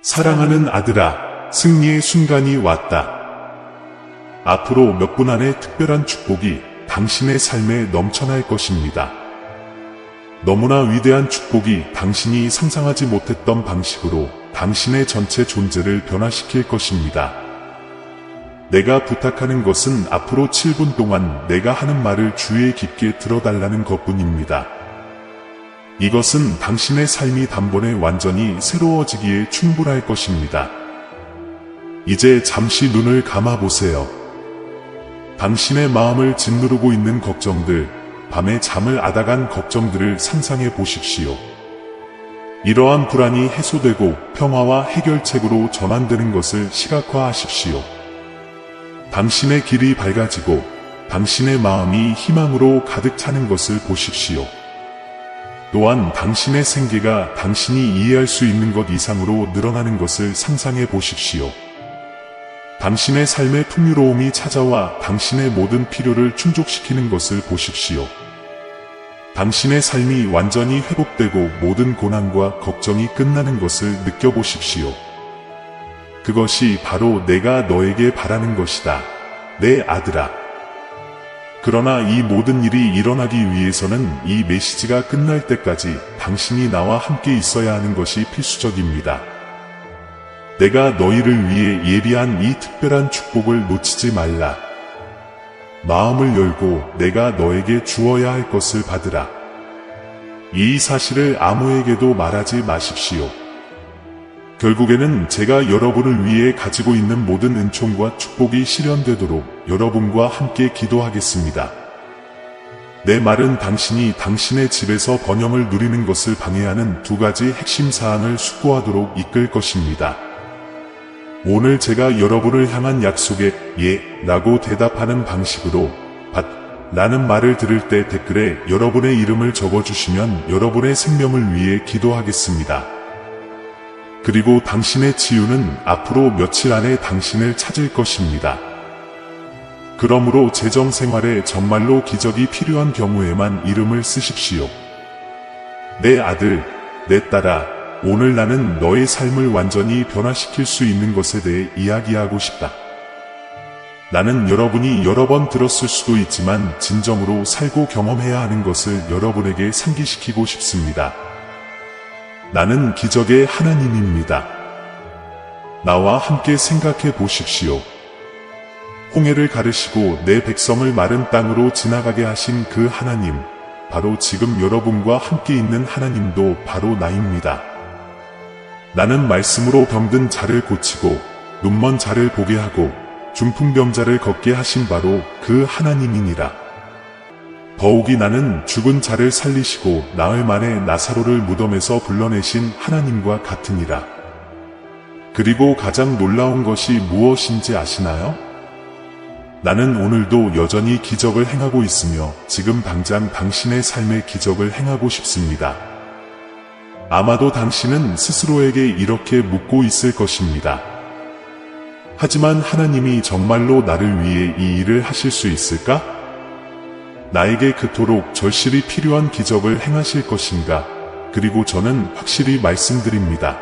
사랑하는 아들아, 승리의 순간이 왔다. 앞으로 몇 분 안에 특별한 축복이 당신의 삶에 넘쳐날 것입니다. 너무나 위대한 축복이 당신이 상상하지 못했던 방식으로 당신의 전체 존재를 변화시킬 것입니다. 내가 부탁하는 것은 앞으로 7분 동안 내가 하는 말을 주의 깊게 들어달라는 것뿐입니다. 이것은 당신의 삶이 단번에 완전히 새로워지기에 충분할 것입니다. 이제 잠시 눈을 감아보세요. 당신의 마음을 짓누르고 있는 걱정들, 밤에 잠을 앗아간 걱정들을 상상해 보십시오. 이러한 불안이 해소되고 평화와 해결책으로 전환되는 것을 시각화하십시오. 당신의 길이 밝아지고 당신의 마음이 희망으로 가득 차는 것을 보십시오. 또한 당신의 생계가 당신이 이해할 수 있는 것 이상으로 늘어나는 것을 상상해 보십시오. 당신의 삶의 풍요로움이 찾아와 당신의 모든 필요를 충족시키는 것을 보십시오. 당신의 삶이 완전히 회복되고 모든 고난과 걱정이 끝나는 것을 느껴보십시오. 그것이 바로 내가 너에게 바라는 것이다, 내 아들아. 그러나 이 모든 일이 일어나기 위해서는 이 메시지가 끝날 때까지 당신이 나와 함께 있어야 하는 것이 필수적입니다. 내가 너희를 위해 예비한 이 특별한 축복을 놓치지 말라. 마음을 열고 내가 너에게 주어야 할 것을 받으라. 이 사실을 아무에게도 말하지 마십시오. 결국에는 제가 여러분을 위해 가지고 있는 모든 은총과 축복이 실현되도록 여러분과 함께 기도하겠습니다. 내 말은 당신이 당신의 집에서 번영을 누리는 것을 방해하는 두 가지 핵심 사항을 숙고하도록 이끌 것입니다. 오늘 제가 여러분을 향한 약속에 예 라고 대답하는 방식으로 라는 말을 들을 때 댓글에 여러분의 이름을 적어주시면 여러분의 생명을 위해 기도하겠습니다. 그리고 당신의 치유는 앞으로 며칠 안에 당신을 찾을 것입니다. 그러므로 재정 생활에 정말로 기적이 필요한 경우에만 이름을 쓰십시오. 내 아들, 내 딸아, 오늘 나는 너의 삶을 완전히 변화시킬 수 있는 것에 대해 이야기하고 싶다. 나는 여러분이 여러 번 들었을 수도 있지만 진정으로 살고 경험해야 하는 것을 여러분에게 상기시키고 싶습니다. 나는 기적의 하나님입니다. 나와 함께 생각해 보십시오. 홍해를 가르시고 내 백성을 마른 땅으로 지나가게 하신 그 하나님, 바로 지금 여러분과 함께 있는 하나님도 바로 나입니다. 나는 말씀으로 병든 자를 고치고 눈먼 자를 보게 하고 중풍병자를 걷게 하신 바로 그 하나님이니라. 더욱이 나는 죽은 자를 살리시고 나흘 만에 나사로를 무덤에서 불러내신 하나님과 같으니라. 그리고 가장 놀라운 것이 무엇인지 아시나요? 나는 오늘도 여전히 기적을 행하고 있으며 지금 당장 당신의 삶의 기적을 행하고 싶습니다. 아마도 당신은 스스로에게 이렇게 묻고 있을 것입니다. 하지만 하나님이 정말로 나를 위해 이 일을 하실 수 있을까? 나에게 그토록 절실히 필요한 기적을 행하실 것인가? 그리고 저는 확실히 말씀드립니다.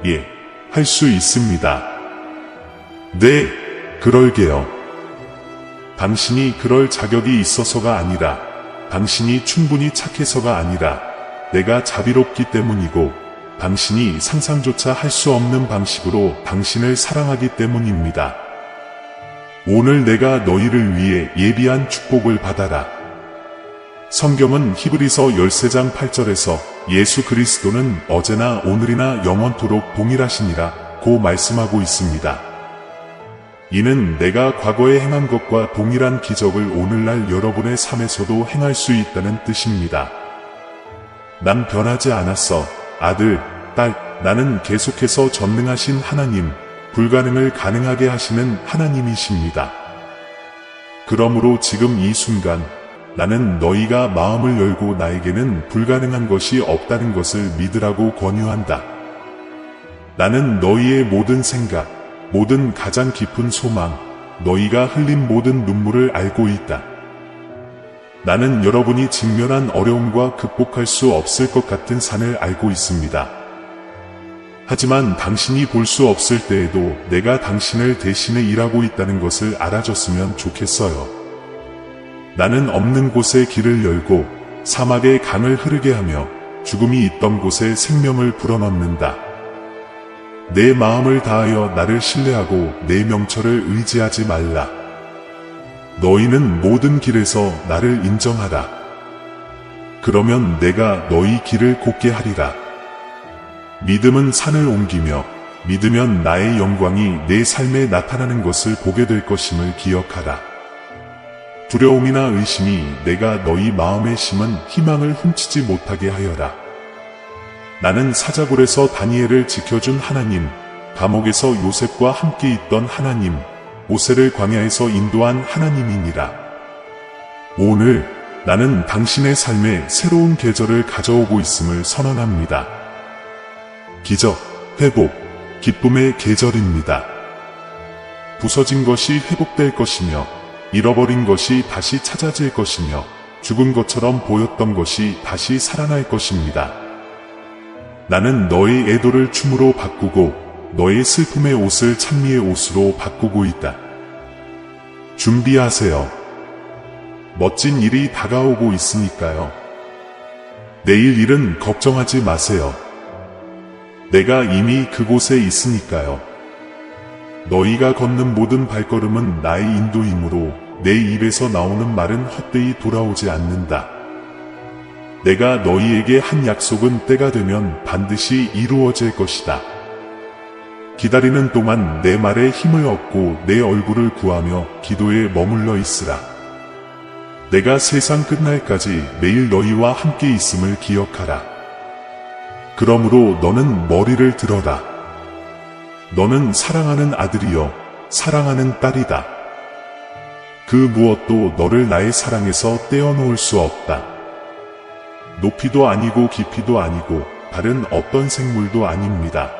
예, 할 수 있습니다. 네, 그럴게요. 당신이 그럴 자격이 있어서가 아니라, 당신이 충분히 착해서가 아니라, 내가 자비롭기 때문이고, 당신이 상상조차 할 수 없는 방식으로 당신을 사랑하기 때문입니다. 오늘 내가 너희를 위해 예비한 축복을 받아라. 성경은 히브리서 13장 8절에서 예수 그리스도는 어제나 오늘이나 영원토록 동일하시니라 고 말씀하고 있습니다. 이는 내가 과거에 행한 것과 동일한 기적을 오늘날 여러분의 삶에서도 행할 수 있다는 뜻입니다. 난 변하지 않았어, 아들, 딸. 나는 계속해서 전능하신 하나님, 불가능을 가능하게 하시는 하나님이십니다. 그러므로 지금 이 순간 나는 너희가 마음을 열고 나에게는 불가능한 것이 없다는 것을 믿으라고 권유한다. 나는 너희의 모든 생각, 모든 가장 깊은 소망, 너희가 흘린 모든 눈물을 알고 있다. 나는 여러분이 직면한 어려움과 극복할 수 없을 것 같은 산을 알고 있습니다. 하지만 당신이 볼 수 없을 때에도 내가 당신을 대신해 일하고 있다는 것을 알아줬으면 좋겠어요. 나는 없는 곳에 길을 열고 사막에 강을 흐르게 하며 죽음이 있던 곳에 생명을 불어넣는다. 내 마음을 다하여 나를 신뢰하고 내 명철을 의지하지 말라. 너희는 모든 길에서 나를 인정하라. 그러면 내가 너희 길을 곧게 하리라. 믿음은 산을 옮기며 믿으면 나의 영광이 내 삶에 나타나는 것을 보게 될 것임을 기억하라. 두려움이나 의심이 내가 너희 마음에 심은 희망을 훔치지 못하게 하여라. 나는 사자굴에서 다니엘을 지켜준 하나님, 감옥에서 요셉과 함께 있던 하나님, 모세를 광야에서 인도한 하나님이니라. 오늘 나는 당신의 삶에 새로운 계절을 가져오고 있음을 선언합니다. 기적, 회복, 기쁨의 계절입니다. 부서진 것이 회복될 것이며 잃어버린 것이 다시 찾아질 것이며 죽은 것처럼 보였던 것이 다시 살아날 것입니다. 나는 너의 애도를 춤으로 바꾸고 너의 슬픔의 옷을 찬미의 옷으로 바꾸고 있다. 준비하세요. 멋진 일이 다가오고 있으니까요. 내일 일은 걱정하지 마세요. 내가 이미 그곳에 있으니까요. 너희가 걷는 모든 발걸음은 나의 인도이므로 내 입에서 나오는 말은 헛되이 돌아오지 않는다. 내가 너희에게 한 약속은 때가 되면 반드시 이루어질 것이다. 기다리는 동안 내 말에 힘을 얻고 내 얼굴을 구하며 기도에 머물러 있으라. 내가 세상 끝날까지 매일 너희와 함께 있음을 기억하라. 그러므로 너는 머리를 들어라. 너는 사랑하는 아들이여 사랑하는 딸이다. 그 무엇도 너를 나의 사랑에서 떼어놓을 수 없다. 높이도 아니고 깊이도 아니고 다른 어떤 생물도 아닙니다.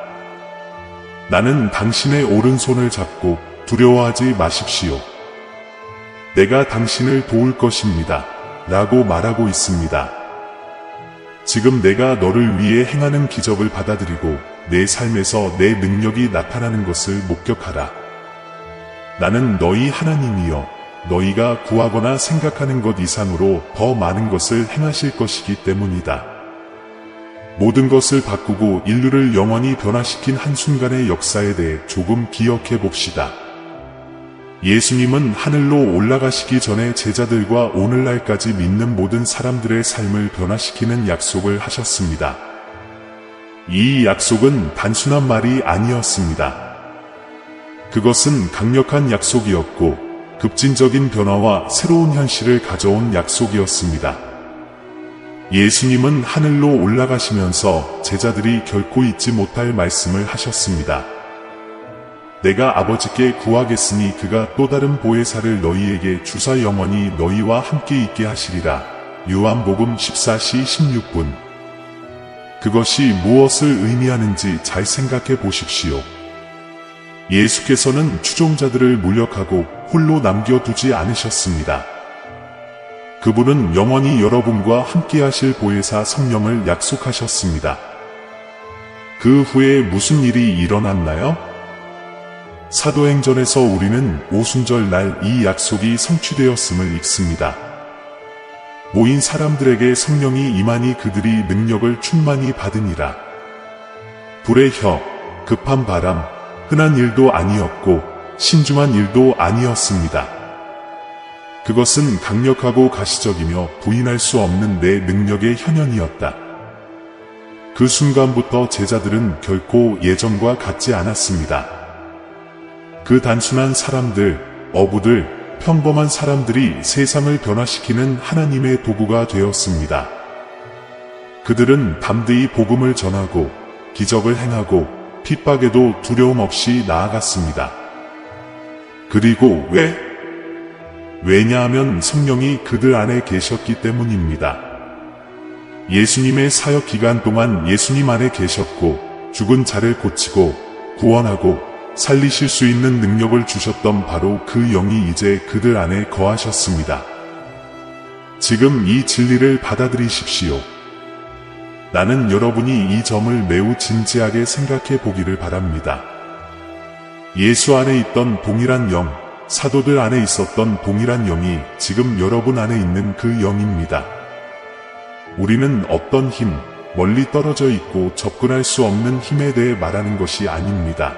나는 당신의 오른손을 잡고 두려워하지 마십시오. 내가 당신을 도울 것입니다. 라고 말하고 있습니다. 지금 내가 너를 위해 행하는 기적을 받아들이고 내 삶에서 내 능력이 나타나는 것을 목격하라. 나는 너희 하나님이여 너희가 구하거나 생각하는 것 이상으로 더 많은 것을 행하실 것이기 때문이다. 모든 것을 바꾸고 인류를 영원히 변화시킨 한순간의 역사에 대해 조금 기억해 봅시다. 예수님은 하늘로 올라가시기 전에 제자들과 오늘날까지 믿는 모든 사람들의 삶을 변화시키는 약속을 하셨습니다. 이 약속은 단순한 말이 아니었습니다. 그것은 강력한 약속이었고 급진적인 변화와 새로운 현실을 가져온 약속이었습니다. 예수님은 하늘로 올라가시면서 제자들이 결코 잊지 못할 말씀을 하셨습니다. 내가 아버지께 구하겠으니 그가 또 다른 보혜사를 너희에게 주사 영원히 너희와 함께 있게 하시리라. 요한복음 14시 16분. 그것이 무엇을 의미하는지 잘 생각해 보십시오. 예수께서는 추종자들을 물력하고 홀로 남겨두지 않으셨습니다. 그분은 영원히 여러분과 함께 하실 보혜사 성령을 약속하셨습니다. 그 후에 무슨 일이 일어났나요? 사도행전에서 우리는 오순절 날 이 약속이 성취되었음을 읽습니다. 모인 사람들에게 성령이 임하니 그들이 능력을 충만히 받으니라. 불의 혀, 급한 바람, 흔한 일도 아니었고 신중한 일도 아니었습니다. 그것은 강력하고 가시적이며 부인할 수 없는 내 능력의 현현이었다. 그 순간부터 제자들은 결코 예전과 같지 않았습니다. 그 단순한 사람들, 어부들, 평범한 사람들이 세상을 변화시키는 하나님의 도구가 되었습니다. 그들은 담대히 복음을 전하고 기적을 행하고 핍박에도 두려움 없이 나아갔습니다. 그리고 왜냐하면 성령이 그들 안에 계셨기 때문입니다. 예수님의 사역 기간 동안 예수님 안에 계셨고 죽은 자를 고치고 구원하고 살리실 수 있는 능력을 주셨던 바로 그 영이 이제 그들 안에 거하셨습니다. 지금 이 진리를 받아들이십시오. 나는 여러분이 이 점을 매우 진지하게 생각해 보기를 바랍니다. 예수 안에 있던 동일한 영, 사도들 안에 있었던 동일한 영이 지금 여러분 안에 있는 그 영입니다. 우리는 어떤 힘, 멀리 떨어져 있고 접근할 수 없는 힘에 대해 말하는 것이 아닙니다.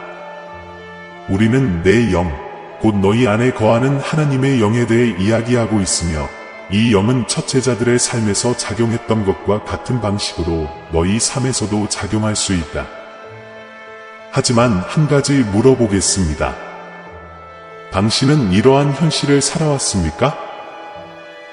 우리는 내 영, 곧 너희 안에 거하는 하나님의 영에 대해 이야기하고 있으며 이 영은 첫 제자들의 삶에서 작용했던 것과 같은 방식으로 너희 삶에서도 작용할 수 있다. 하지만 한 가지 물어보겠습니다. 당신은 이러한 현실을 살아왔습니까?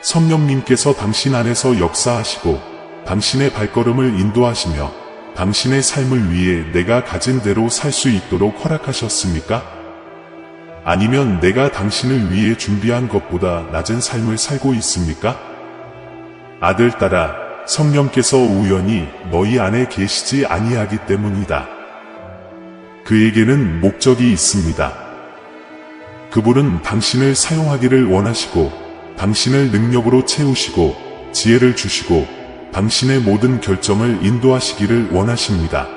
성령님께서 당신 안에서 역사하시고 당신의 발걸음을 인도하시며 당신의 삶을 위해 내가 가진 대로 살 수 있도록 허락하셨습니까? 아니면 내가 당신을 위해 준비한 것보다 낮은 삶을 살고 있습니까? 아들, 딸아, 성령께서 우연히 너희 안에 계시지 아니하기 때문이다. 그에게는 목적이 있습니다. 그분은 당신을 사용하기를 원하시고 당신을 능력으로 채우시고 지혜를 주시고 당신의 모든 결정을 인도하시기를 원하십니다.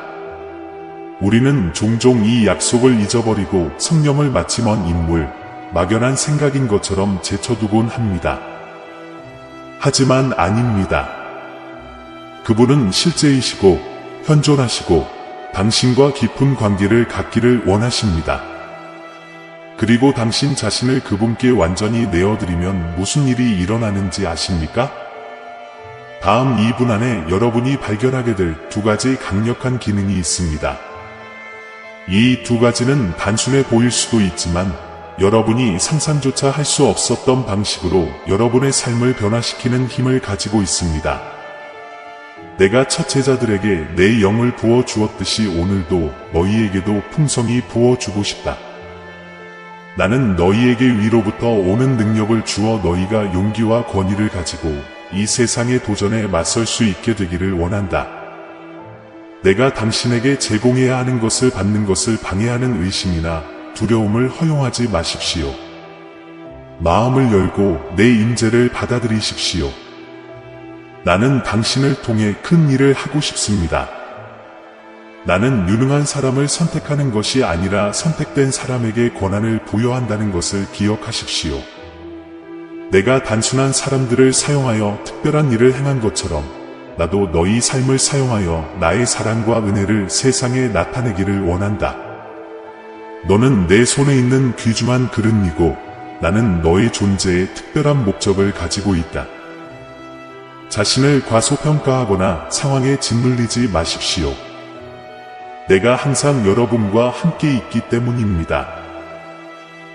우리는 종종 이 약속을 잊어버리고 성령을 마치 먼 인물, 막연한 생각인 것처럼 제쳐두곤 합니다. 하지만 아닙니다. 그분은 실제이시고 현존하시고 당신과 깊은 관계를 갖기를 원하십니다. 그리고 당신 자신을 그분께 완전히 내어드리면 무슨 일이 일어나는지 아십니까? 다음 2분 안에 여러분이 발견하게 될 두 가지 강력한 기능이 있습니다. 이 두 가지는 단순해 보일 수도 있지만 여러분이 상상조차 할 수 없었던 방식으로 여러분의 삶을 변화시키는 힘을 가지고 있습니다. 내가 첫 제자들에게 내 영을 부어 주었듯이 오늘도 너희에게도 풍성히 부어주고 싶다. 나는 너희에게 위로부터 오는 능력을 주어 너희가 용기와 권위를 가지고 이 세상의 도전에 맞설 수 있게 되기를 원한다. 내가 당신에게 제공해야 하는 것을 받는 것을 방해하는 의심이나 두려움을 허용하지 마십시오. 마음을 열고 내 임재를 받아들이십시오. 나는 당신을 통해 큰 일을 하고 싶습니다. 나는 유능한 사람을 선택하는 것이 아니라 선택된 사람에게 권한을 부여한다는 것을 기억하십시오. 내가 단순한 사람들을 사용하여 특별한 일을 행한 것처럼 나도 너희 삶을 사용하여 나의 사랑과 은혜를 세상에 나타내기를 원한다. 너는 내 손에 있는 귀중한 그릇이고 나는 너의 존재에 특별한 목적을 가지고 있다. 자신을 과소평가하거나 상황에 짓눌리지 마십시오. 내가 항상 여러분과 함께 있기 때문입니다.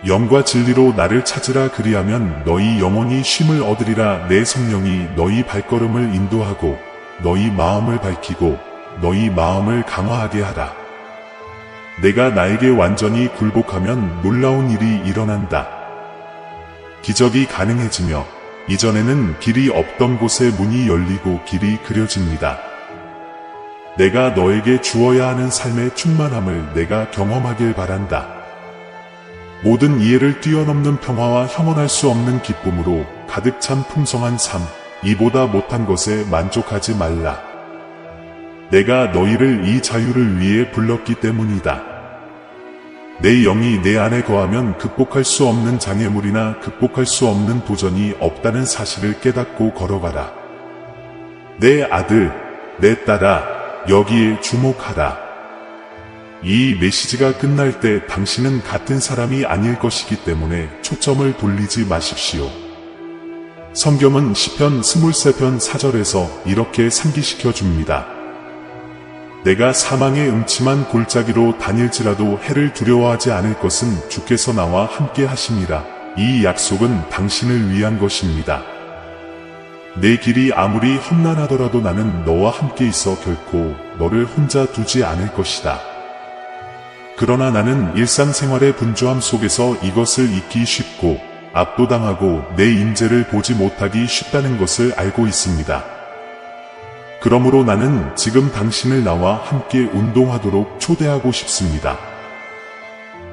영과 진리로 나를 찾으라 그리하면 너희 영혼이 쉼을 얻으리라. 내 성령이 너희 발걸음을 인도하고 너희 마음을 밝히고 너희 마음을 강화하게 하라. 내가 나에게 완전히 굴복하면 놀라운 일이 일어난다. 기적이 가능해지며 이전에는 길이 없던 곳에 문이 열리고 길이 그려집니다. 내가 너에게 주어야 하는 삶의 충만함을 내가 경험하길 바란다. 모든 이해를 뛰어넘는 평화와 형언할 수 없는 기쁨으로 가득 찬 풍성한 삶, 이보다 못한 것에 만족하지 말라. 내가 너희를 이 자유를 위해 불렀기 때문이다. 내 영이 내 안에 거하면 극복할 수 없는 장애물이나 극복할 수 없는 도전이 없다는 사실을 깨닫고 걸어가라. 내 아들, 내 딸아, 여기에 주목하라. 이 메시지가 끝날 때 당신은 같은 사람이 아닐 것이기 때문에 초점을 돌리지 마십시오. 성경은 시편 23편 4절에서 이렇게 상기시켜 줍니다. 내가 사망의 음침한 골짜기로 다닐지라도 해를 두려워하지 않을 것은 주께서 나와 함께 하심이라. 이 약속은 당신을 위한 것입니다. 내 길이 아무리 험난하더라도 나는 너와 함께 있어 결코 너를 혼자 두지 않을 것이다. 그러나 나는 일상생활의 분주함 속에서 이것을 잊기 쉽고 압도당하고 내 임재를 보지 못하기 쉽다는 것을 알고 있습니다. 그러므로 나는 지금 당신을 나와 함께 운동하도록 초대하고 싶습니다.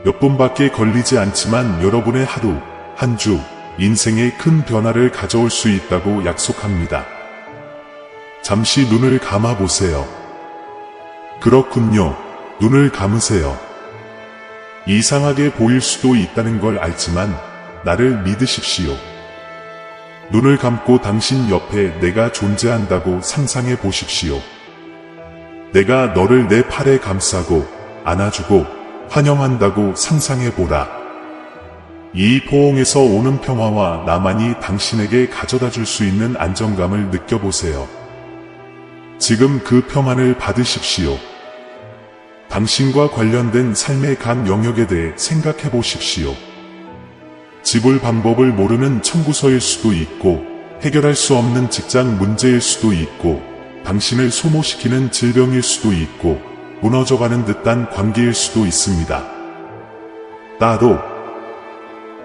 몇 분밖에 걸리지 않지만 여러분의 하루, 한 주, 인생에 큰 변화를 가져올 수 있다고 약속합니다. 잠시 눈을 감아 보세요. 그렇군요. 눈을 감으세요. 이상하게 보일 수도 있다는 걸 알지만 나를 믿으십시오. 눈을 감고 당신 옆에 내가 존재한다고 상상해 보십시오. 내가 너를 내 팔에 감싸고 안아주고 환영한다고 상상해 보라. 이 포옹에서 오는 평화와 나만이 당신에게 가져다 줄 수 있는 안정감을 느껴보세요. 지금 그 평안을 받으십시오. 당신과 관련된 삶의 각 영역에 대해 생각해 보십시오. 지불 방법을 모르는 청구서일 수도 있고, 해결할 수 없는 직장 문제일 수도 있고, 당신을 소모시키는 질병일 수도 있고, 무너져가는 듯한 관계일 수도 있습니다. 따로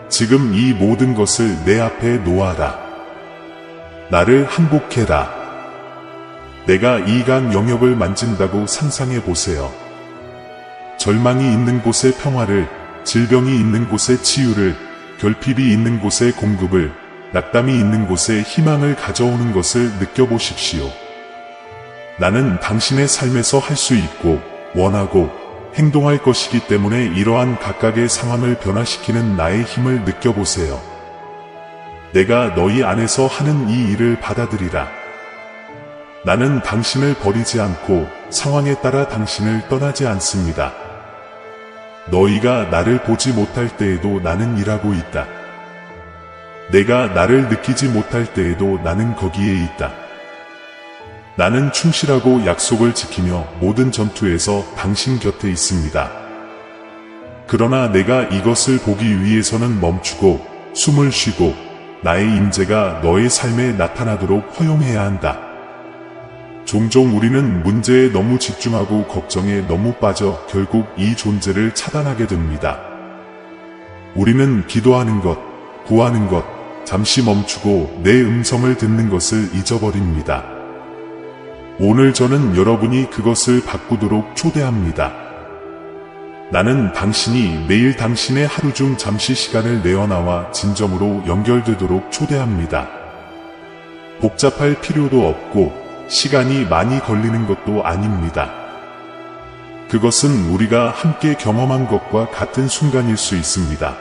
지금 이 모든 것을 내 앞에 놓아라. 나를 항복해라. 내가 이 각 영역을 만진다고 상상해 보세요. 절망이 있는 곳의 평화를, 질병이 있는 곳의 치유를, 결핍이 있는 곳의 공급을, 낙담이 있는 곳에 희망을 가져오는 것을 느껴보십시오. 나는 당신의 삶에서 할 수 있고, 원하고, 행동할 것이기 때문에 이러한 각각의 상황을 변화시키는 나의 힘을 느껴보세요. 내가 너희 안에서 하는 이 일을 받아들이라. 나는 당신을 버리지 않고 상황에 따라 당신을 떠나지 않습니다. 너희가 나를 보지 못할 때에도 나는 일하고 있다. 내가 나를 느끼지 못할 때에도 나는 거기에 있다. 나는 충실하고 약속을 지키며 모든 전투에서 당신 곁에 있습니다. 그러나 내가 이것을 보기 위해서는 멈추고 숨을 쉬고 나의 임재가 너의 삶에 나타나도록 허용해야 한다. 종종 우리는 문제에 너무 집중하고 걱정에 너무 빠져 결국 이 존재를 차단하게 됩니다. 우리는 기도하는 것, 구하는 것, 잠시 멈추고 내 음성을 듣는 것을 잊어버립니다. 오늘 저는 여러분이 그것을 바꾸도록 초대합니다. 나는 당신이 매일 당신의 하루 중 잠시 시간을 내어 나와 진정으로 연결되도록 초대합니다. 복잡할 필요도 없고 시간이 많이 걸리는 것도 아닙니다. 그것은 우리가 함께 경험한 것과 같은 순간일 수 있습니다.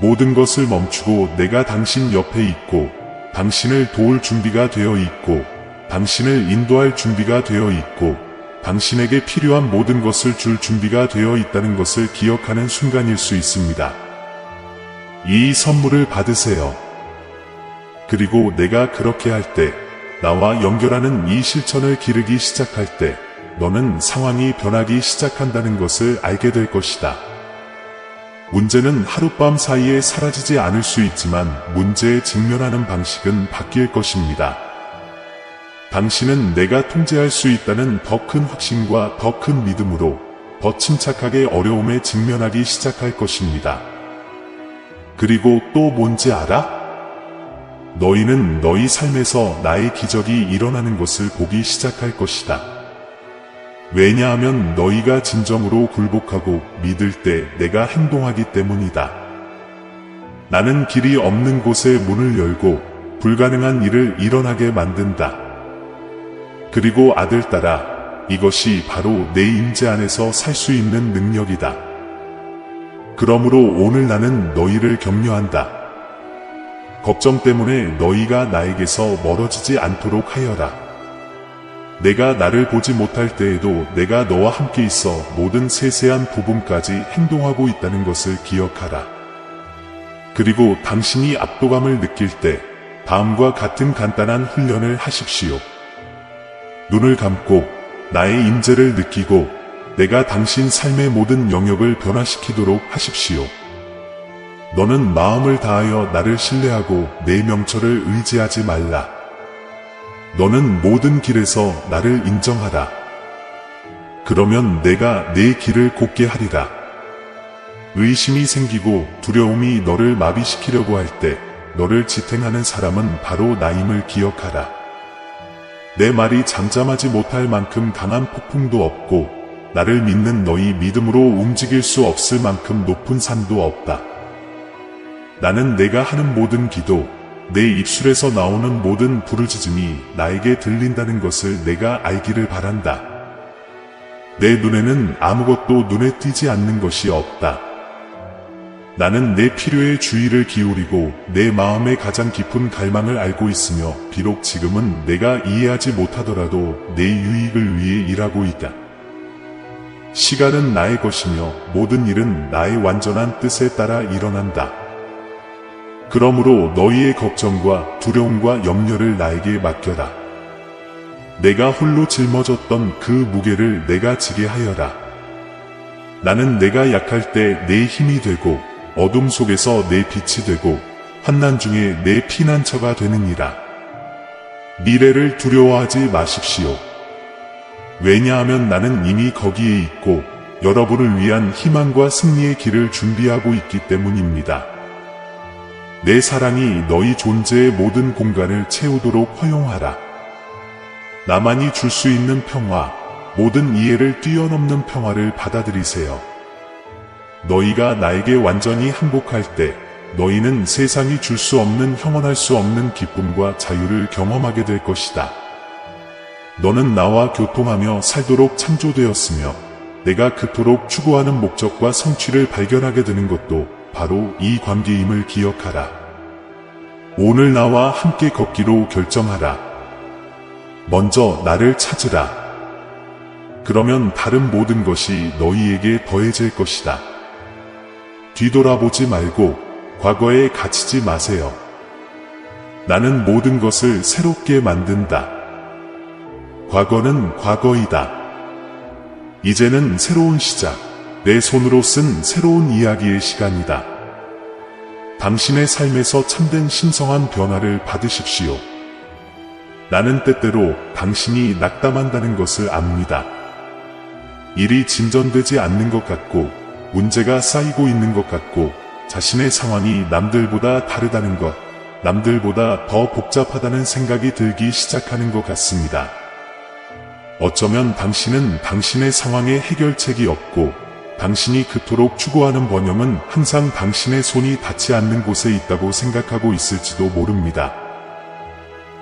모든 것을 멈추고 내가 당신 옆에 있고 당신을 도울 준비가 되어 있고 당신을 인도할 준비가 되어 있고 당신에게 필요한 모든 것을 줄 준비가 되어 있다는 것을 기억하는 순간일 수 있습니다. 이 선물을 받으세요. 그리고 내가 그렇게 할 때, 나와 연결하는 이 실천을 기르기 시작할 때, 너는 상황이 변하기 시작한다는 것을 알게 될 것이다. 문제는 하룻밤 사이에 사라지지 않을 수 있지만 문제에 직면하는 방식은 바뀔 것입니다. 당신은 내가 통제할 수 있다는 더 큰 확신과 더 큰 믿음으로 더 침착하게 어려움에 직면하기 시작할 것입니다. 그리고 또 뭔지 알아? 너희는 너희 삶에서 나의 기적이 일어나는 것을 보기 시작할 것이다. 왜냐하면 너희가 진정으로 굴복하고 믿을 때 내가 행동하기 때문이다. 나는 길이 없는 곳에 문을 열고 불가능한 일을 일어나게 만든다. 그리고 아들딸아, 이것이 바로 내 임재 안에서 살 수 있는 능력이다. 그러므로 오늘 나는 너희를 격려한다. 걱정 때문에 너희가 나에게서 멀어지지 않도록 하여라. 내가 나를 보지 못할 때에도 내가 너와 함께 있어 모든 세세한 부분까지 행동하고 있다는 것을 기억하라. 그리고 당신이 압도감을 느낄 때 다음과 같은 간단한 훈련을 하십시오. 눈을 감고 나의 임재를 느끼고 내가 당신 삶의 모든 영역을 변화시키도록 하십시오. 너는 마음을 다하여 나를 신뢰하고 내 명철을 의지하지 말라. 너는 모든 길에서 나를 인정하라. 그러면 내가 내 길을 곧게 하리라. 의심이 생기고 두려움이 너를 마비시키려고 할 때 너를 지탱하는 사람은 바로 나임을 기억하라. 내 말이 잠잠하지 못할 만큼 강한 폭풍도 없고 나를 믿는 너희 믿음으로 움직일 수 없을 만큼 높은 산도 없다. 나는 내가 하는 모든 기도, 내 입술에서 나오는 모든 부르짖음이 나에게 들린다는 것을 내가 알기를 바란다. 내 눈에는 아무것도 눈에 띄지 않는 것이 없다. 나는 내 필요에 주의를 기울이고 내 마음의 가장 깊은 갈망을 알고 있으며 비록 지금은 내가 이해하지 못하더라도 내 유익을 위해 일하고 있다. 시간은 나의 것이며 모든 일은 나의 완전한 뜻에 따라 일어난다. 그러므로 너희의 걱정과 두려움과 염려를 나에게 맡겨라. 내가 홀로 짊어졌던 그 무게를 내가 지게 하여라. 나는 내가 약할 때 내 힘이 되고 어둠 속에서 내 빛이 되고 환난 중에 내 피난처가 되느니라. 미래를 두려워하지 마십시오. 왜냐하면 나는 이미 거기에 있고 여러분을 위한 희망과 승리의 길을 준비하고 있기 때문입니다. 내 사랑이 너희 존재의 모든 공간을 채우도록 허용하라. 나만이 줄 수 있는 평화, 모든 이해를 뛰어넘는 평화를 받아들이세요. 너희가 나에게 완전히 항복할 때 너희는 세상이 줄 수 없는 형언할 수 없는 기쁨과 자유를 경험하게 될 것이다. 너는 나와 교통하며 살도록 창조되었으며 내가 그토록 추구하는 목적과 성취를 발견하게 되는 것도 바로 이 관계임을 기억하라. 오늘 나와 함께 걷기로 결정하라. 먼저 나를 찾으라. 그러면 다른 모든 것이 너희에게 더해질 것이다. 뒤돌아보지 말고 과거에 갇히지 마세요. 나는 모든 것을 새롭게 만든다. 과거는 과거이다. 이제는 새로운 시작, 내 손으로 쓴 새로운 이야기의 시간이다. 당신의 삶에서 참된 신성한 변화를 받으십시오. 나는 때때로 당신이 낙담한다는 것을 압니다. 일이 진전되지 않는 것 같고 문제가 쌓이고 있는 것 같고 자신의 상황이 남들보다 다르다는 것, 남들보다 더 복잡하다는 생각이 들기 시작하는 것 같습니다. 어쩌면 당신은 당신의 상황에 해결책이 없고 당신이 그토록 추구하는 번영은 항상 당신의 손이 닿지 않는 곳에 있다고 생각하고 있을지도 모릅니다.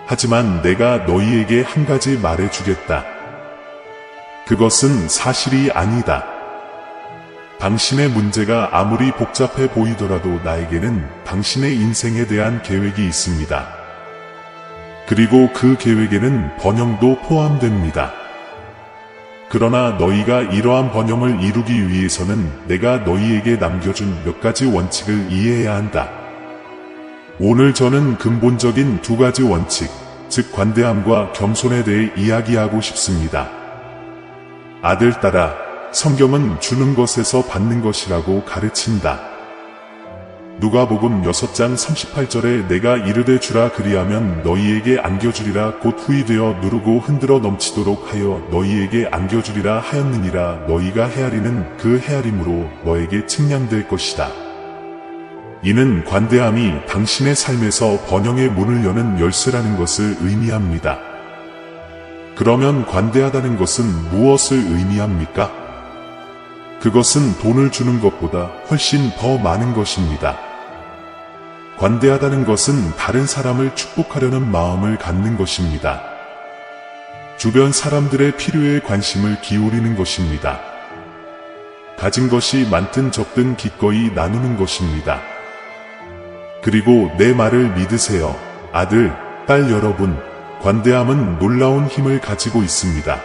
하지만 내가 너희에게 한 가지 말해주겠다. 그것은 사실이 아니다. 당신의 문제가 아무리 복잡해 보이더라도 나에게는 당신의 인생에 대한 계획이 있습니다. 그리고 그 계획에는 번영도 포함됩니다. 그러나 너희가 이러한 번영을 이루기 위해서는 내가 너희에게 남겨준 몇 가지 원칙을 이해해야 한다. 오늘 저는 근본적인 두 가지 원칙, 즉 관대함과 겸손에 대해 이야기하고 싶습니다. 아들딸아, 성경은 주는 것에서 받는 것이라고 가르친다. 누가복음 6장 38절에 내가 이르되 주라 그리하면 너희에게 안겨주리라 곧 후이 되어 누르고 흔들어 넘치도록 하여 너희에게 안겨주리라 하였느니라. 너희가 헤아리는 그 헤아림으로 너에게 측량될 것이다. 이는 관대함이 당신의 삶에서 번영의 문을 여는 열쇠라는 것을 의미합니다. 그러면 관대하다는 것은 무엇을 의미합니까? 그것은 돈을 주는 것보다 훨씬 더 많은 것입니다. 관대하다는 것은 다른 사람을 축복하려는 마음을 갖는 것입니다. 주변 사람들의 필요에 관심을 기울이는 것입니다. 가진 것이 많든 적든 기꺼이 나누는 것입니다. 그리고 내 말을 믿으세요. 아들, 딸 여러분, 관대함은 놀라운 힘을 가지고 있습니다.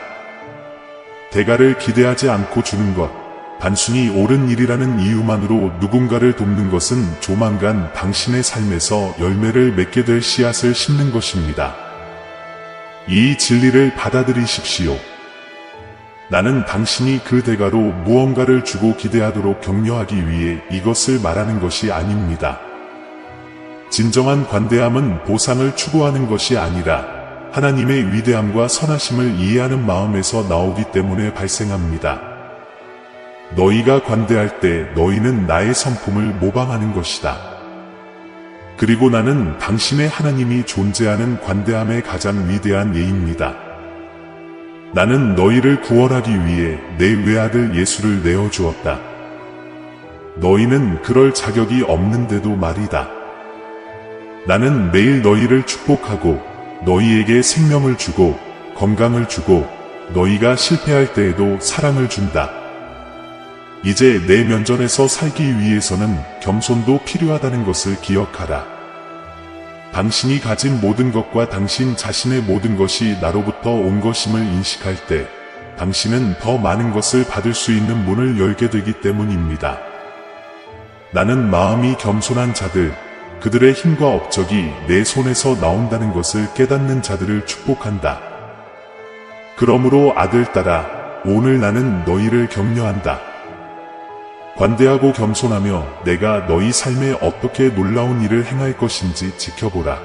대가를 기대하지 않고 주는 것, 단순히 옳은 일이라는 이유만으로 누군가를 돕는 것은 조만간 당신의 삶에서 열매를 맺게 될 씨앗을 심는 것입니다. 이 진리를 받아들이십시오. 나는 당신이 그 대가로 무언가를 주고 기대하도록 격려하기 위해 이것을 말하는 것이 아닙니다. 진정한 관대함은 보상을 추구하는 것이 아니라 하나님의 위대함과 선하심을 이해하는 마음에서 나오기 때문에 발생합니다. 너희가 관대할 때 너희는 나의 성품을 모방하는 것이다. 그리고 나는 당신의 하나님이 존재하는 관대함의 가장 위대한 예입니다. 나는 너희를 구원하기 위해 내 외아들 예수를 내어주었다. 너희는 그럴 자격이 없는데도 말이다. 나는 매일 너희를 축복하고 너희에게 생명을 주고 건강을 주고 너희가 실패할 때에도 사랑을 준다. 이제 내 면전에서 살기 위해서는 겸손도 필요하다는 것을 기억하라. 당신이 가진 모든 것과 당신 자신의 모든 것이 나로부터 온 것임을 인식할 때 당신은 더 많은 것을 받을 수 있는 문을 열게 되기 때문입니다. 나는 마음이 겸손한 자들, 그들의 힘과 업적이 내 손에서 나온다는 것을 깨닫는 자들을 축복한다. 그러므로 아들딸아, 오늘 나는 너희를 격려한다. 관대하고 겸손하며 내가 너희 삶에 어떻게 놀라운 일을 행할 것인지 지켜보라.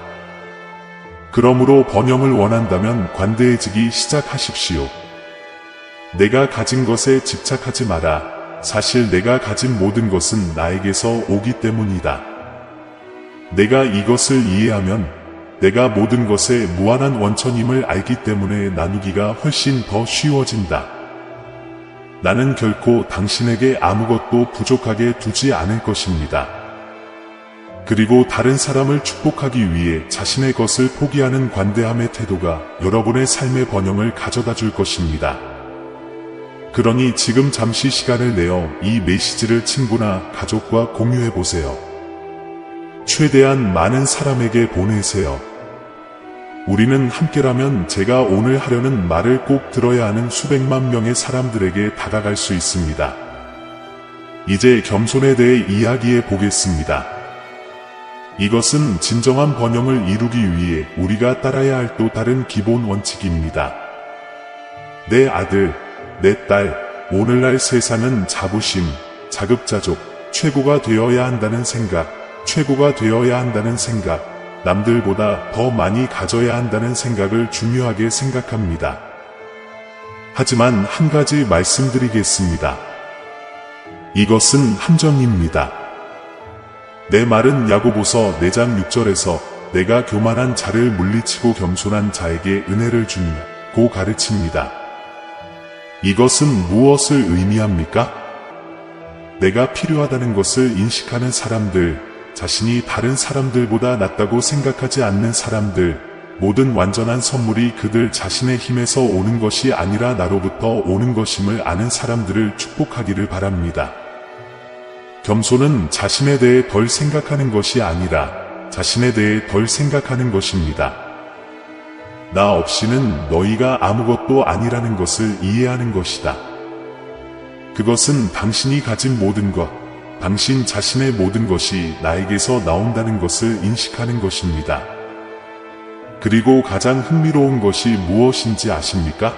그러므로 번영을 원한다면 관대해지기 시작하십시오. 내가 가진 것에 집착하지 마라. 사실 내가 가진 모든 것은 나에게서 오기 때문이다. 내가 이것을 이해하면 내가 모든 것의 무한한 원천임을 알기 때문에 나누기가 훨씬 더 쉬워진다. 나는 결코 당신에게 아무것도 부족하게 두지 않을 것입니다. 그리고 다른 사람을 축복하기 위해 자신의 것을 포기하는 관대함의 태도가 여러분의 삶의 번영을 가져다 줄 것입니다. 그러니 지금 잠시 시간을 내어 이 메시지를 친구나 가족과 공유해 보세요. 최대한 많은 사람에게 보내세요. 우리는 함께라면 제가 오늘 하려는 말을 꼭 들어야 하는 수백만 명의 사람들에게 다가갈 수 있습니다. 이제 겸손에 대해 이야기해 보겠습니다. 이것은 진정한 번영을 이루기 위해 우리가 따라야 할 또 다른 기본 원칙입니다. 내 아들, 내 딸, 오늘날 세상은 자부심, 자급자족, 최고가 되어야 한다는 생각, 최고가 되어야 한다는 생각, 남들보다 더 많이 가져야 한다는 생각을 중요하게 생각합니다. 하지만 한 가지 말씀드리겠습니다. 이것은 함정입니다. 내 말은 야고보서 4장 6절에서 내가 교만한 자를 물리치고 겸손한 자에게 은혜를 준고 가르칩니다. 이것은 무엇을 의미합니까? 내가 필요하다는 것을 인식하는 사람들, 자신이 다른 사람들보다 낫다고 생각하지 않는 사람들, 모든 완전한 선물이 그들 자신의 힘에서 오는 것이 아니라 나로부터 오는 것임을 아는 사람들을 축복하기를 바랍니다. 겸손은 자신에 대해 덜 생각하는 것이 아니라 자신에 대해 덜 생각하는 것입니다. 나 없이는 너희가 아무것도 아니라는 것을 이해하는 것이다. 그것은 당신이 가진 모든 것, 당신 자신의 모든 것이 나에게서 나온다는 것을 인식하는 것입니다. 그리고 가장 흥미로운 것이 무엇인지 아십니까?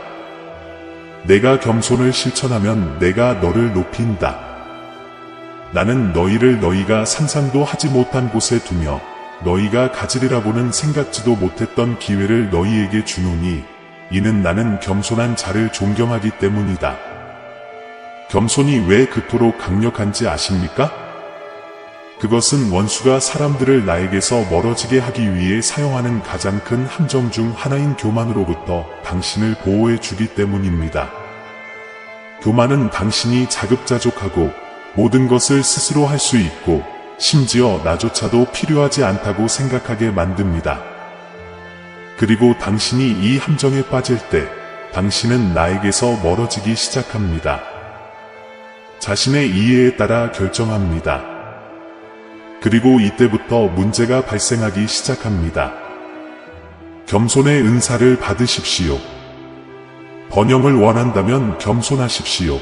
내가 겸손을 실천하면 내가 너를 높인다. 나는 너희를 너희가 상상도 하지 못한 곳에 두며 너희가 가지리라고는 생각지도 못했던 기회를 너희에게 주노니 이는 나는 겸손한 자를 존경하기 때문이다. 겸손이 왜 그토록 강력한지 아십니까? 그것은 원수가 사람들을 나에게서 멀어지게 하기 위해 사용하는 가장 큰 함정 중 하나인 교만으로부터 당신을 보호해 주기 때문입니다. 교만은 당신이 자급자족하고 모든 것을 스스로 할 수 있고 심지어 나조차도 필요하지 않다고 생각하게 만듭니다. 그리고 당신이 이 함정에 빠질 때 당신은 나에게서 멀어지기 시작합니다. 자신의 이해에 따라 결정합니다. 그리고 이때부터 문제가 발생하기 시작합니다. 겸손의 은사를 받으십시오. 번영을 원한다면 겸손하십시오.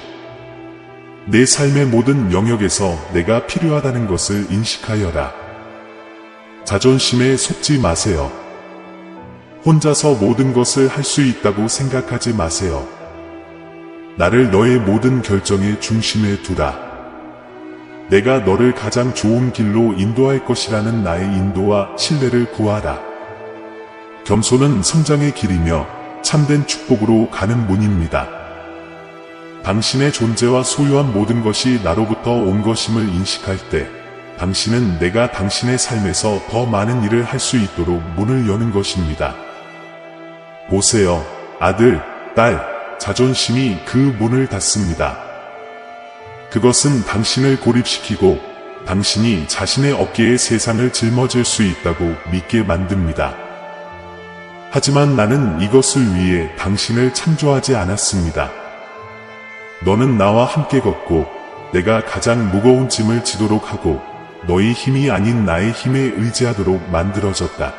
내 삶의 모든 영역에서 내가 필요하다는 것을 인식하여라. 자존심에 속지 마세요. 혼자서 모든 것을 할 수 있다고 생각하지 마세요. 나를 너의 모든 결정의 중심에 두라. 내가 너를 가장 좋은 길로 인도할 것이라는 나의 인도와 신뢰를 구하라. 겸손은 성장의 길이며 참된 축복으로 가는 문입니다. 당신의 존재와 소유한 모든 것이 나로부터 온 것임을 인식할 때 당신은 내가 당신의 삶에서 더 많은 일을 할 수 있도록 문을 여는 것입니다. 보세요, 아들, 딸, 자존심이 그 문을 닫습니다. 그것은 당신을 고립시키고 당신이 자신의 어깨에 세상을 짊어질 수 있다고 믿게 만듭니다. 하지만 나는 이것을 위해 당신을 창조하지 않았습니다. 너는 나와 함께 걷고 내가 가장 무거운 짐을 지도록 하고 너의 힘이 아닌 나의 힘에 의지하도록 만들어졌다.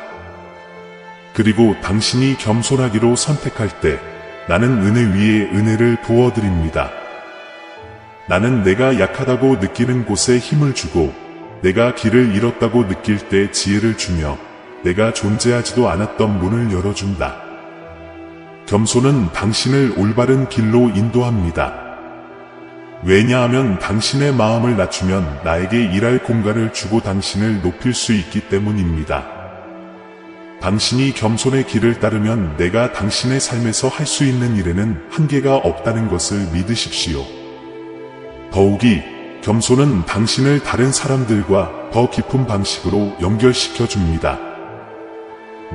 그리고 당신이 겸손하기로 선택할 때 나는 은혜 위에 은혜를 부어드립니다. 나는 내가 약하다고 느끼는 곳에 힘을 주고 내가 길을 잃었다고 느낄 때 지혜를 주며 내가 존재하지도 않았던 문을 열어준다. 겸손은 당신을 올바른 길로 인도합니다. 왜냐하면 당신의 마음을 낮추면 나에게 일할 공간을 주고 당신을 높일 수 있기 때문입니다. 당신이 겸손의 길을 따르면 내가 당신의 삶에서 할 수 있는 일에는 한계가 없다는 것을 믿으십시오. 더욱이 겸손은 당신을 다른 사람들과 더 깊은 방식으로 연결시켜 줍니다.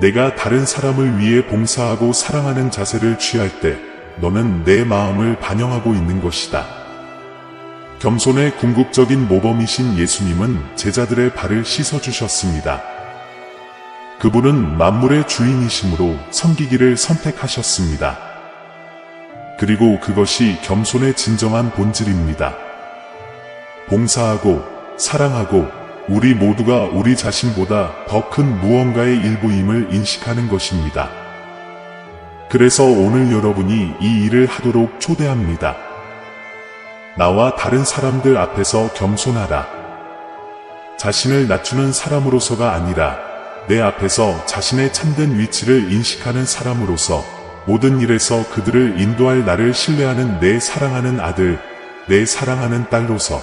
내가 다른 사람을 위해 봉사하고 사랑하는 자세를 취할 때 너는 내 마음을 반영하고 있는 것이다. 겸손의 궁극적인 모범이신 예수님은 제자들의 발을 씻어주셨습니다. 그분은 만물의 주인이심으로 섬기기를 선택하셨습니다. 그리고 그것이 겸손의 진정한 본질입니다. 봉사하고 사랑하고 우리 모두가 우리 자신보다 더 큰 무언가의 일부임을 인식하는 것입니다. 그래서 오늘 여러분이 이 일을 하도록 초대합니다. 나와 다른 사람들 앞에서 겸손하라. 자신을 낮추는 사람으로서가 아니라 내 앞에서 자신의 참된 위치를 인식하는 사람으로서 모든 일에서 그들을 인도할 나를 신뢰하는 내 사랑하는 아들, 내 사랑하는 딸로서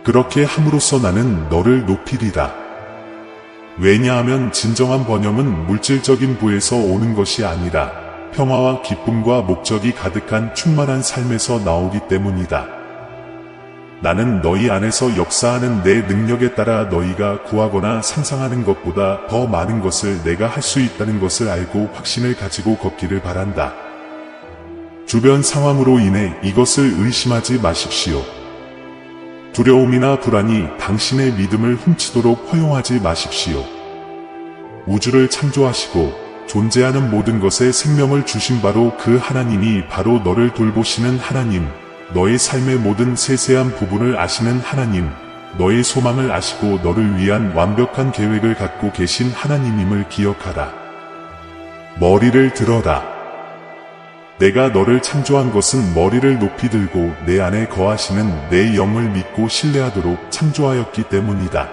그렇게 함으로써 나는 너를 높이리라. 왜냐하면 진정한 번영은 물질적인 부에서 오는 것이 아니라 평화와 기쁨과 목적이 가득한 충만한 삶에서 나오기 때문이다. 나는 너희 안에서 역사하는 내 능력에 따라 너희가 구하거나 상상하는 것보다 더 많은 것을 내가 할 수 있다는 것을 알고 확신을 가지고 걷기를 바란다. 주변 상황으로 인해 이것을 의심하지 마십시오. 두려움이나 불안이 당신의 믿음을 훔치도록 허용하지 마십시오. 우주를 창조하시고 존재하는 모든 것에 생명을 주신 바로 그 하나님이 바로 너를 돌보시는 하나님, 너의 삶의 모든 세세한 부분을 아시는 하나님, 너의 소망을 아시고 너를 위한 완벽한 계획을 갖고 계신 하나님임을 기억하라. 머리를 들어라. 내가 너를 창조한 것은 머리를 높이 들고 내 안에 거하시는 내 영을 믿고 신뢰하도록 창조하였기 때문이다.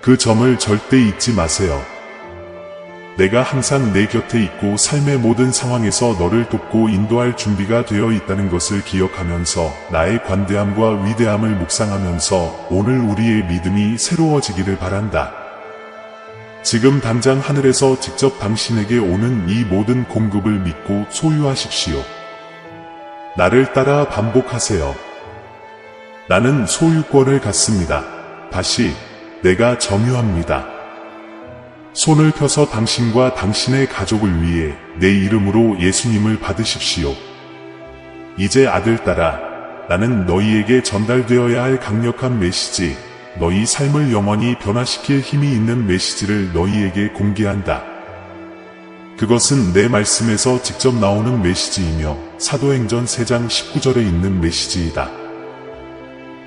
그 점을 절대 잊지 마세요. 내가 항상 내 곁에 있고 삶의 모든 상황에서 너를 돕고 인도할 준비가 되어 있다는 것을 기억하면서 나의 관대함과 위대함을 묵상하면서 오늘 우리의 믿음이 새로워지기를 바란다. 지금 당장 하늘에서 직접 당신에게 오는 이 모든 공급을 믿고 소유하십시오. 나를 따라 반복하세요. 나는 소유권을 갖습니다. 다시, 내가 점유합니다. 손을 펴서 당신과 당신의 가족을 위해 내 이름으로 예수님을 받으십시오. 이제 아들 따라, 나는 너희에게 전달되어야 할 강력한 메시지, 너희 삶을 영원히 변화시킬 힘이 있는 메시지를 너희에게 공개한다. 그것은 내 말씀에서 직접 나오는 메시지이며 사도행전 3장 19절에 있는 메시지이다.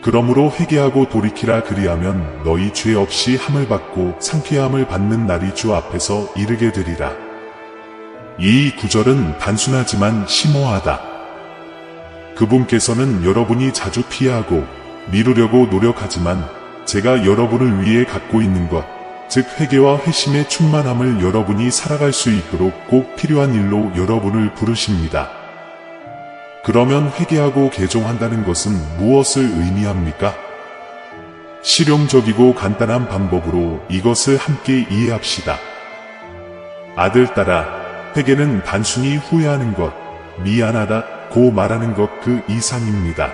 그러므로 회개하고 돌이키라. 그리하면 너희 죄 없이 함을 받고 상쾌함을 받는 날이 주 앞에서 이르게 되리라. 이 구절은 단순하지만 심오하다. 그분께서는 여러분이 자주 피하고 미루려고 노력하지만 제가 여러분을 위해 갖고 있는 것, 즉 회개와 회심의 충만함을 여러분이 살아갈 수 있도록 꼭 필요한 일로 여러분을 부르십니다. 그러면 회개하고 개종한다는 것은 무엇을 의미합니까? 실용적이고 간단한 방법으로 이것을 함께 이해합시다. 아들 따라, 회개는 단순히 후회하는 것, 미안하다고 말하는 것 그 이상입니다.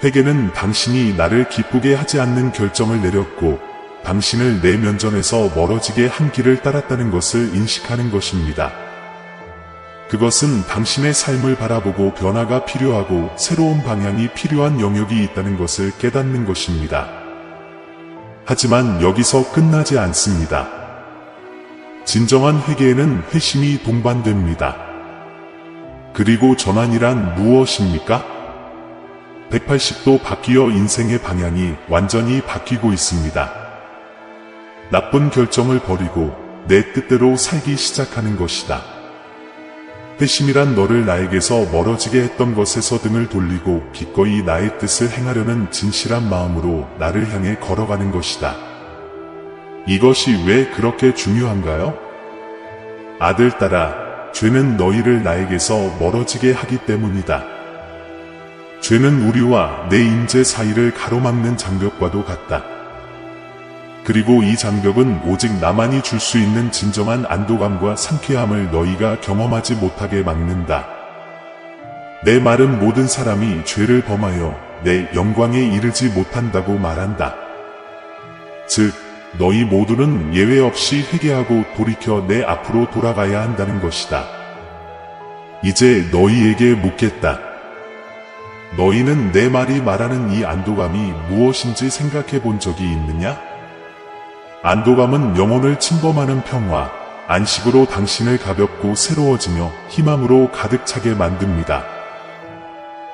회개는 당신이 나를 기쁘게 하지 않는 결정을 내렸고 당신을 내 면전에서 멀어지게 한 길을 따랐다는 것을 인식하는 것입니다. 그것은 당신의 삶을 바라보고 변화가 필요하고 새로운 방향이 필요한 영역이 있다는 것을 깨닫는 것입니다. 하지만 여기서 끝나지 않습니다. 진정한 회개에는 회심이 동반됩니다. 그리고 전환이란 무엇입니까? 180도 바뀌어 인생의 방향이 완전히 바뀌고 있습니다. 나쁜 결정을 버리고 내 뜻대로 살기 시작하는 것이다. 회심이란 너를 나에게서 멀어지게 했던 것에서 등을 돌리고 기꺼이 나의 뜻을 행하려는 진실한 마음으로 나를 향해 걸어가는 것이다. 이것이 왜 그렇게 중요한가요? 아들딸아, 죄는 너희를 나에게서 멀어지게 하기 때문이다. 죄는 우리와 내 임재 사이를 가로막는 장벽과도 같다. 그리고 이 장벽은 오직 나만이 줄 수 있는 진정한 안도감과 상쾌함을 너희가 경험하지 못하게 막는다. 내 말은 모든 사람이 죄를 범하여 내 영광에 이르지 못한다고 말한다. 즉, 너희 모두는 예외 없이 회개하고 돌이켜 내 앞으로 돌아가야 한다는 것이다. 이제 너희에게 묻겠다. 너희는 내 말이 말하는 이 안도감이 무엇인지 생각해 본 적이 있느냐? 안도감은 영혼을 침범하는 평화, 안식으로 당신을 가볍고 새로워지며 희망으로 가득 차게 만듭니다.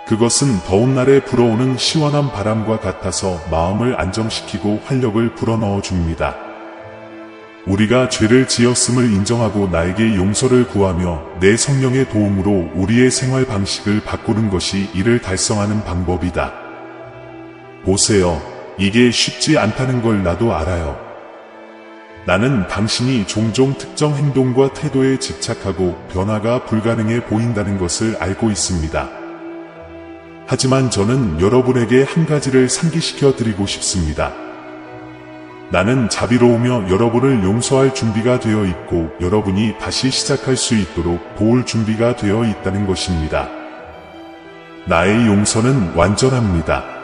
그것은 더운 날에 불어오는 시원한 바람과 같아서 마음을 안정시키고 활력을 불어넣어 줍니다. 우리가 죄를 지었음을 인정하고 나에게 용서를 구하며 내 성령의 도움으로 우리의 생활 방식을 바꾸는 것이 이를 달성하는 방법이다. 보세요. 이게 쉽지 않다는 걸 나도 알아요. 나는 당신이 종종 특정 행동과 태도에 집착하고 변화가 불가능해 보인다는 것을 알고 있습니다. 하지만 저는 여러분에게 한 가지를 상기시켜 드리고 싶습니다. 나는 자비로우며 여러분을 용서할 준비가 되어 있고 여러분이 다시 시작할 수 있도록 도울 준비가 되어 있다는 것입니다. 나의 용서는 완전합니다.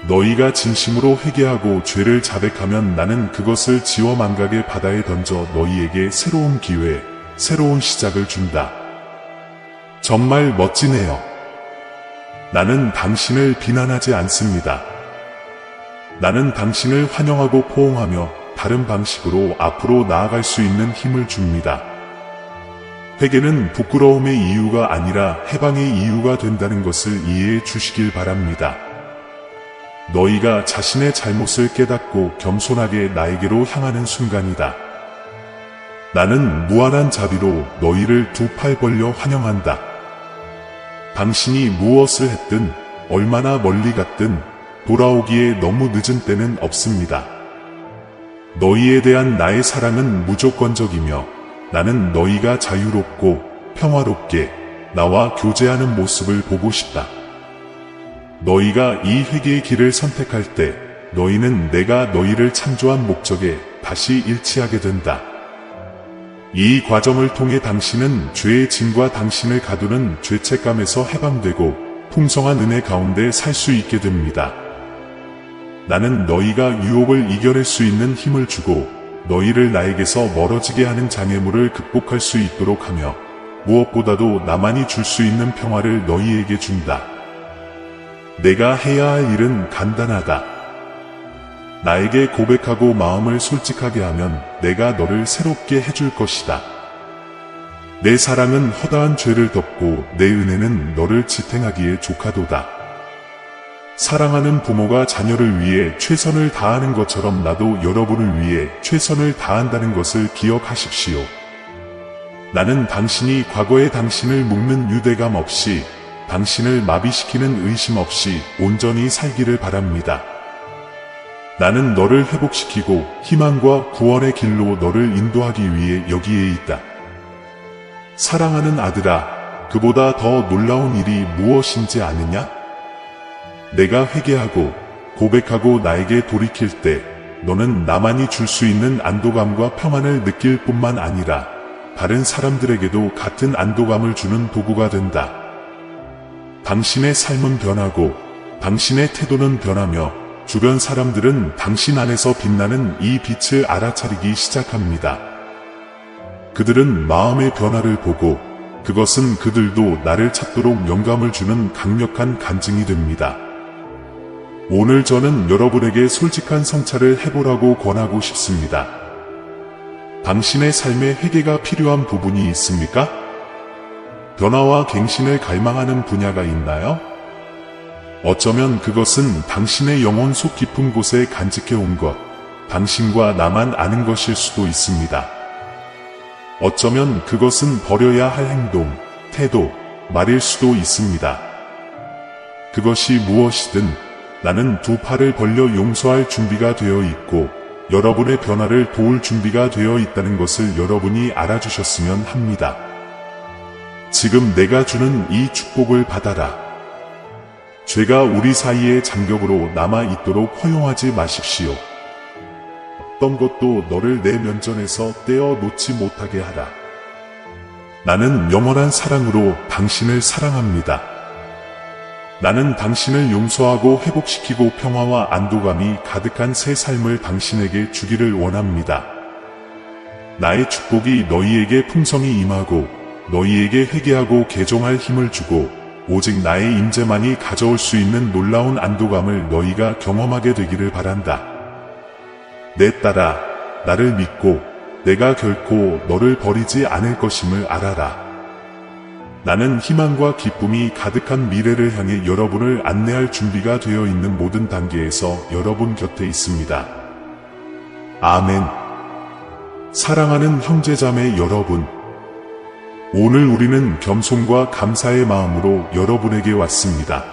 너희가 진심으로 회개하고 죄를 자백하면 나는 그것을 지워 망각의 바다에 던져 너희에게 새로운 기회, 새로운 시작을 준다. 정말 멋지네요. 나는 당신을 비난하지 않습니다. 나는 당신을 환영하고 포옹하며 다른 방식으로 앞으로 나아갈 수 있는 힘을 줍니다. 회개는 부끄러움의 이유가 아니라 해방의 이유가 된다는 것을 이해해 주시길 바랍니다. 너희가 자신의 잘못을 깨닫고 겸손하게 나에게로 향하는 순간이다. 나는 무한한 자비로 너희를 두 팔 벌려 환영한다. 당신이 무엇을 했든 얼마나 멀리 갔든 돌아오기에 너무 늦은 때는 없습니다. 너희에 대한 나의 사랑은 무조건적이며 나는 너희가 자유롭고 평화롭게 나와 교제하는 모습을 보고 싶다. 너희가 이 회개의 길을 선택할 때 너희는 내가 너희를 창조한 목적에 다시 일치하게 된다. 이 과정을 통해 당신은 죄의 짐과 당신을 가두는 죄책감에서 해방되고 풍성한 은혜 가운데 살 수 있게 됩니다. 나는 너희가 유혹을 이겨낼 수 있는 힘을 주고 너희를 나에게서 멀어지게 하는 장애물을 극복할 수 있도록 하며 무엇보다도 나만이 줄 수 있는 평화를 너희에게 준다. 내가 해야 할 일은 간단하다. 나에게 고백하고 마음을 솔직하게 하면 내가 너를 새롭게 해줄 것이다. 내 사랑은 허다한 죄를 덮고 내 은혜는 너를 지탱하기에 조카도다. 사랑하는 부모가 자녀를 위해 최선을 다하는 것처럼 나도 여러분을 위해 최선을 다한다는 것을 기억하십시오. 나는 당신이 과거의 당신을 묶는 유대감 없이 당신을 마비시키는 의심 없이 온전히 살기를 바랍니다. 나는 너를 회복시키고 희망과 구원의 길로 너를 인도하기 위해 여기에 있다. 사랑하는 아들아, 그보다 더 놀라운 일이 무엇인지 아느냐? 내가 회개하고 고백하고 나에게 돌이킬 때 너는 나만이 줄 수 있는 안도감과 평안을 느낄 뿐만 아니라 다른 사람들에게도 같은 안도감을 주는 도구가 된다. 당신의 삶은 변하고 당신의 태도는 변하며 주변 사람들은 당신 안에서 빛나는 이 빛을 알아차리기 시작합니다. 그들은 마음의 변화를 보고 그것은 그들도 나를 찾도록 영감을 주는 강력한 간증이 됩니다. 오늘 저는 여러분에게 솔직한 성찰을 해보라고 권하고 싶습니다. 당신의 삶에 회개가 필요한 부분이 있습니까? 변화와 갱신을 갈망하는 분야가 있나요? 어쩌면 그것은 당신의 영혼 속 깊은 곳에 간직해온 것, 당신과 나만 아는 것일 수도 있습니다. 어쩌면 그것은 버려야 할 행동, 태도, 말일 수도 있습니다. 그것이 무엇이든 나는 두 팔을 벌려 용서할 준비가 되어 있고 여러분의 변화를 도울 준비가 되어 있다는 것을 여러분이 알아주셨으면 합니다. 지금 내가 주는 이 축복을 받아라. 죄가 우리 사이에 장벽으로 남아 있도록 허용하지 마십시오. 어떤 것도 너를 내 면전에서 떼어 놓지 못하게 하라. 나는 영원한 사랑으로 당신을 사랑합니다. 나는 당신을 용서하고 회복시키고 평화와 안도감이 가득한 새 삶을 당신에게 주기를 원합니다. 나의 축복이 너희에게 풍성히 임하고 너희에게 회개하고 개종할 힘을 주고 오직 나의 임재만이 가져올 수 있는 놀라운 안도감을 너희가 경험하게 되기를 바란다. 내 딸아, 나를 믿고 내가 결코 너를 버리지 않을 것임을 알아라. 나는 희망과 기쁨이 가득한 미래를 향해 여러분을 안내할 준비가 되어 있는 모든 단계에서 여러분 곁에 있습니다. 아멘. 사랑하는 형제자매 여러분, 오늘 우리는 겸손과 감사의 마음으로 여러분에게 왔습니다.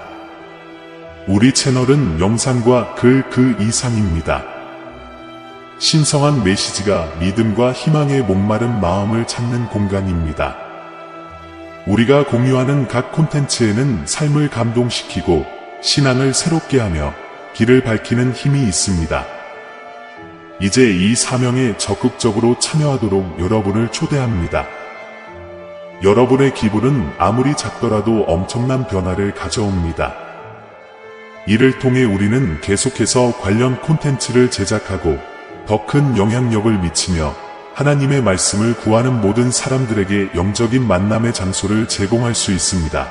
우리 채널은 영상과 글 그 이상입니다. 신성한 메시지가 믿음과 희망의 목마른 마음을 찾는 공간입니다. 우리가 공유하는 각 콘텐츠에는 삶을 감동시키고 신앙을 새롭게 하며 길을 밝히는 힘이 있습니다. 이제 이 사명에 적극적으로 참여하도록 여러분을 초대합니다. 여러분의 기부는 아무리 작더라도 엄청난 변화를 가져옵니다. 이를 통해 우리는 계속해서 관련 콘텐츠를 제작하고 더 큰 영향력을 미치며 하나님의 말씀을 구하는 모든 사람들에게 영적인 만남의 장소를 제공할 수 있습니다.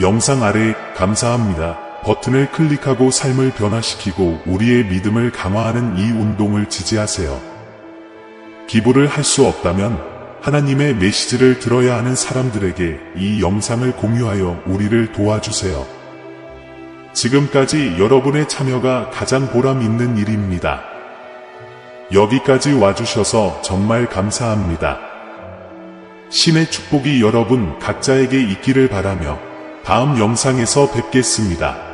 영상 아래 감사합니다 버튼을 클릭하고 삶을 변화시키고 우리의 믿음을 강화하는 이 운동을 지지하세요. 기부를 할 수 없다면 하나님의 메시지를 들어야 하는 사람들에게 이 영상을 공유하여 우리를 도와주세요. 지금까지 여러분의 참여가 가장 보람 있는 일입니다. 여기까지 와주셔서 정말 감사합니다. 신의 축복이 여러분 각자에게 있기를 바라며 다음 영상에서 뵙겠습니다.